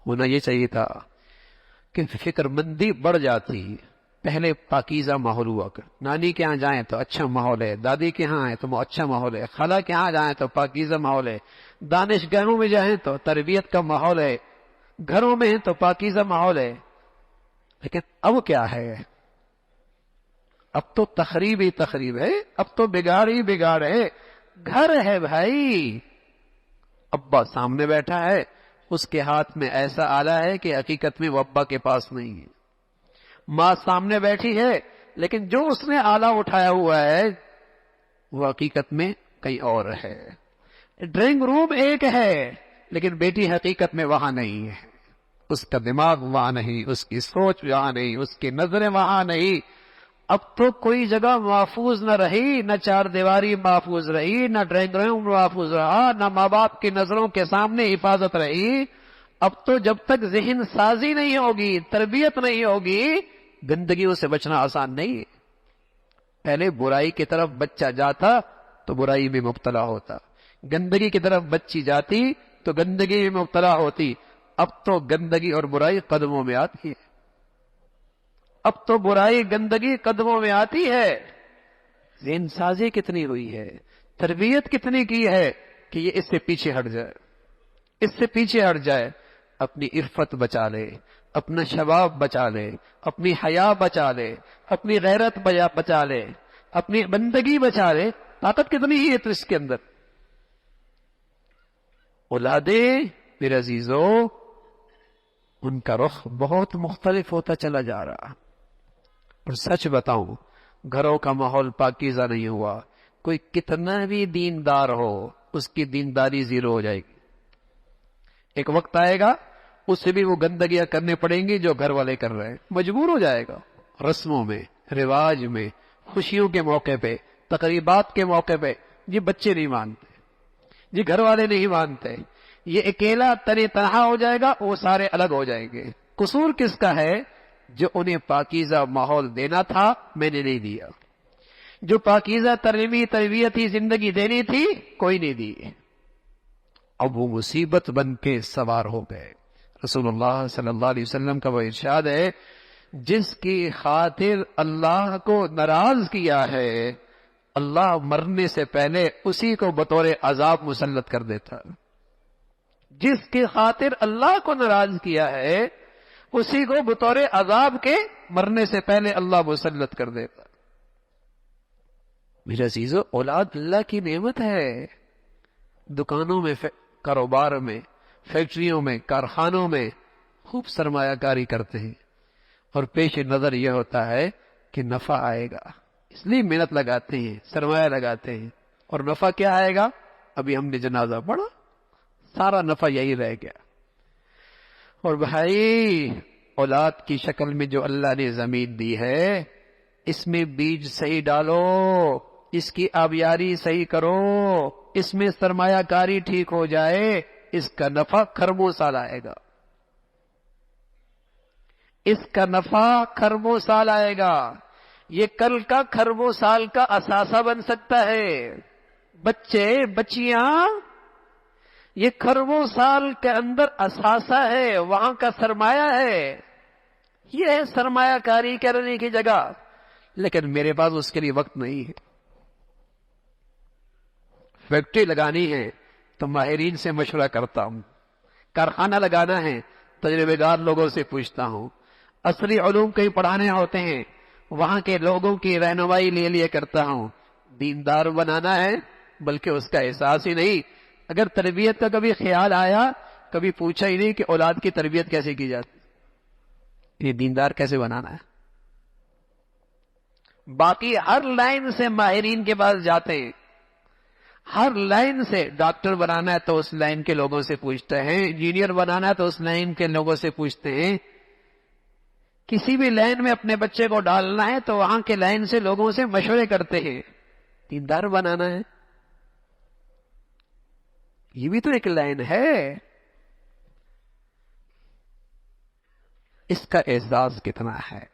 ہونا یہ چاہیے تھا کہ فکر مندی بڑھ جاتی. پہلے پاکیزہ ماحول ہوا کر. نانی کے ہاں جائیں تو اچھا ماحول ہے، دادی کے ہاں آئے تو اچھا ماحول ہے، خالہ کے ہاں جائیں تو پاکیزہ ماحول ہے، دانش گاہوں میں جائیں تو تربیت کا ماحول ہے، گھروں میں ہیں تو پاکیزہ ماحول ہے. لیکن اب کیا ہے؟ اب تو تخریب ہی تخریب ہے، اب تو بگاڑ ہی بگاڑ ہے. گھر ہے بھائی، ابا سامنے بیٹھا ہے، اس کے ہاتھ میں ایسا آلہ ہے کہ حقیقت میں وہ ابا کے پاس نہیں ہے. ماں سامنے بیٹھی ہے، لیکن جو اس نے آلہ اٹھایا ہوا ہے وہ حقیقت میں کہیں اور ہے. ڈرائنگ روم ایک ہے، لیکن بیٹی حقیقت میں وہاں نہیں ہے. اس کا دماغ وہاں نہیں، اس کی سوچ وہاں نہیں، اس کی نظریں وہاں نہیں. اب تو کوئی جگہ محفوظ نہ رہی، نہ چار دیواری محفوظ رہی، نہ ڈرائنگ روم محفوظ رہا، نہ ماں باپ کی نظروں کے سامنے حفاظت رہی. اب تو جب تک ذہن سازی نہیں ہوگی، تربیت نہیں ہوگی، گندگیوں سے بچنا آسان نہیں ہے. پہلے برائی کی طرف بچہ جاتا تو برائی میں مبتلا ہوتا، گندگی کی طرف بچی جاتی تو گندگی میں مبتلا ہوتی. اب تو گندگی اور برائی قدموں میں آتی ہے. اب تو برائی گندگی قدموں میں آتی ہے. ذہن سازی کتنی ہوئی ہے، تربیت کتنی کی ہے کہ یہ اس سے پیچھے ہٹ جائے، اس سے پیچھے ہٹ جائے. اپنی عفت بچا لے، اپنا شباب بچا لے، اپنی حیا بچا لے، اپنی غیرت بچا لے، اپنی بندگی بچا لے. طاقت کتنی ہے تو اس کے اندر. اولادیں میرے عزیزو، ان کا رخ بہت مختلف ہوتا چلا جا رہا. اور سچ بتاؤں، گھروں کا ماحول پاکیزہ نہیں ہوا، کوئی کتنا بھی دیندار ہو اس کی دینداری زیرو ہو جائے گی. ایک وقت آئے گا اس سے بھی وہ گندگیاں کرنے پڑیں گی جو گھر والے کر رہے ہیں، مجبور ہو جائے گا. رسموں میں، رواج میں، خوشیوں کے موقع پہ، تقریبات کے موقع پہ یہ بچے نہیں مانتے، یہ گھر والے نہیں مانتے. یہ اکیلا تنہا ہو جائے گا، وہ سارے الگ ہو جائیں گے. قصور کس کا ہے؟ جو انہیں پاکیزہ ماحول دینا تھا میں نے نہیں دیا، جو پاکیزہ تربیتی زندگی دینی تھی کوئی نہیں دی. اب وہ مصیبت بن کے سوار ہو گئے. رسول اللہ صلی اللہ علیہ وسلم کا وہ ارشاد ہے، جس کی خاطر اللہ کو ناراض کیا ہے اللہ مرنے سے پہلے اسی کو بطور عذاب مسلط کر دیتا. جس کی خاطر اللہ کو ناراض کیا ہے اسی کو بطور عذاب کے مرنے سے پہلے اللہ مسلط کر دیتا. میرے عزیزو، اولاد اللہ کی نعمت ہے. دکانوں میں، کاروبار میں، فیکٹریوں میں، کارخانوں میں خوب سرمایہ کاری کرتے ہیں، اور پیش نظر یہ ہوتا ہے کہ نفع آئے گا، اس لیے محنت لگاتے ہیں، سرمایہ لگاتے ہیں. اور نفع کیا آئے گا؟ ابھی ہم نے جنازہ پڑھا، سارا نفع یہی رہ گیا. اور بھائی، اولاد کی شکل میں جو اللہ نے زمین دی ہے اس میں بیج صحیح ڈالو، اس کی آبیاری صحیح کرو، اس میں سرمایہ کاری ٹھیک ہو جائے، اس کا نفع خربوں سال آئے گا، اس کا نفع خربوں سال آئے گا. یہ کل کا خربوں سال کا اثاثہ بن سکتا ہے. بچے بچیاں، یہ خربوں سال کے اندر اثاثہ ہے، وہاں کا سرمایہ ہے. یہ ہے سرمایہ کاری کرنے کی جگہ، لیکن میرے پاس اس کے لیے وقت نہیں ہے. فیکٹری لگانی ہے تو ماہرین سے مشورہ کرتا ہوں، کارخانہ لگانا ہے تجربے دار لوگوں سے پوچھتا ہوں، عصری علوم کہیں پڑھانے ہوتے ہیں وہاں کے لوگوں کی رہنمائی لیے کرتا ہوں. دیندار بنانا ہے بلکہ اس کا احساس ہی نہیں. اگر تربیت کا کبھی خیال آیا، کبھی پوچھا ہی نہیں کہ اولاد کی تربیت کیسے کی جاتی، یہ دیندار کیسے بنانا ہے. باقی ہر لائن سے ماہرین کے پاس جاتے ہیں، ہر لائن سے. ڈاکٹر بنانا ہے تو اس لائن کے لوگوں سے پوچھتے ہیں، انجینئر بنانا ہے تو اس لائن کے لوگوں سے پوچھتے ہیں. کسی بھی لائن میں اپنے بچے کو ڈالنا ہے تو وہاں کے لائن سے لوگوں سے مشورے کرتے ہیں. دیندار بنانا ہے، یہ بھی تو ایک لائن ہے. اس کا اعزاز کتنا ہے.